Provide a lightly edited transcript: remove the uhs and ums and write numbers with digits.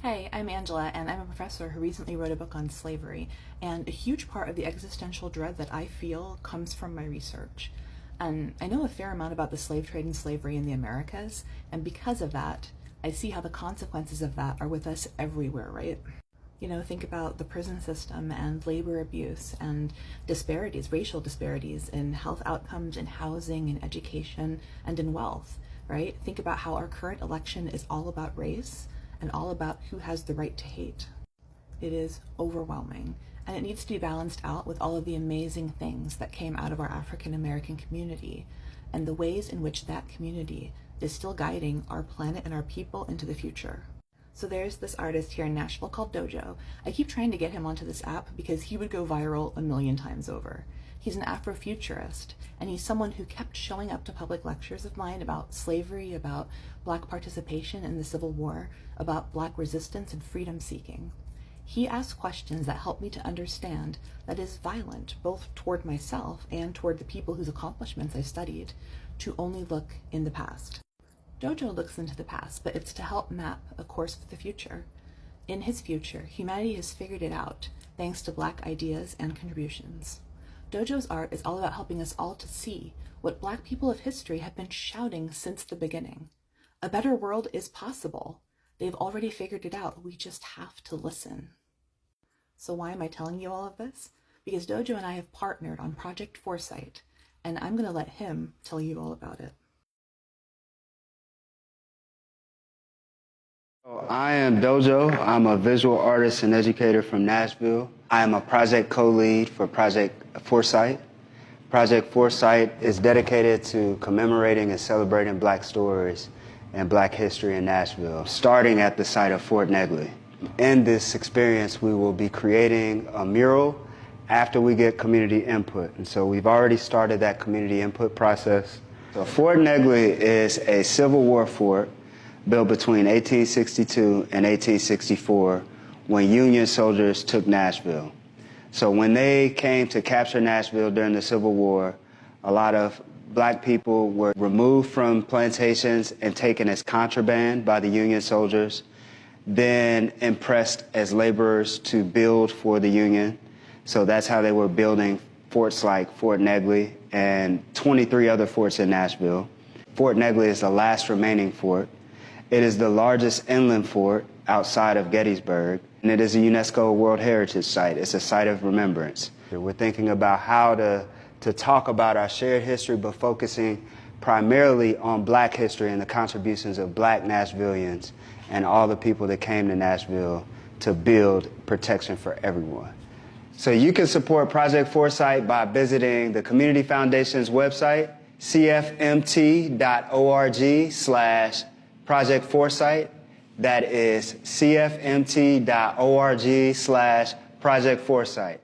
Hey, I'm Angela, and I'm a professor who recently wrote a book on slavery, and a huge part of the existential dread that I feel comes from my research. And I know a fair amount about the slave trade and slavery in the Americas, and because of that, I see how the consequences of that are with us everywhere, right? Think about the prison system and labor abuse and disparities, racial disparities in health outcomes, in housing, in education, and in wealth, right? Think about how our current election is all about race and all about who has the right to hate. It is overwhelming, and it needs to be balanced out with all of the amazing things that came out of our African American community and the ways in which that community is still guiding our planet and our people into the future. So there's this artist here in Nashville called Dojo. I keep trying to get him onto this app because he would go viral a million times over. He's an Afrofuturist, and he's someone who kept showing up to public lectures of mine about slavery, about Black participation in the Civil War, about Black resistance and freedom seeking. He asks questions that help me to understand that is violent, both toward myself and toward the people whose accomplishments I studied, to only look in the past. Dojo looks into the past, but it's to help map a course for the future. In his future, humanity has figured it out, thanks to Black ideas and contributions. Dojo's art is all about helping us all to see what Black people of history have been shouting since the beginning. A better world is possible. They've already figured it out. We just have to listen. So why am I telling you all of this? Because Dojo and I have partnered on Project Foresight, and I'm going to let him tell you all about it. I am Dojo. I'm a visual artist and educator from Nashville. I am a project co-lead for Project Foresight. Project Foresight is dedicated to commemorating and celebrating Black stories and Black history in Nashville, starting at the site of Fort Negley. In this experience, we will be creating a mural after we get community input. And so we've already started that community input process. So Fort Negley is a Civil War fort built between 1862 and 1864 when Union soldiers took Nashville. So when they came to capture Nashville during the Civil War, a lot of Black people were removed from plantations and taken as contraband by the Union soldiers, then impressed as laborers to build for the Union. So that's how they were building forts like Fort Negley and 23 other forts in Nashville. Fort Negley is the last remaining fort. It is the largest inland fort outside of Gettysburg, and it is a UNESCO World Heritage Site. It's a site of remembrance. We're thinking about how to talk about our shared history, but focusing primarily on Black history and the contributions of Black Nashvillians and all the people that came to Nashville to build protection for everyone. So you can support Project Foresight by visiting the Community Foundation's website, cfmt.org/Project Foresight. That is cfmt.org/Project Foresight.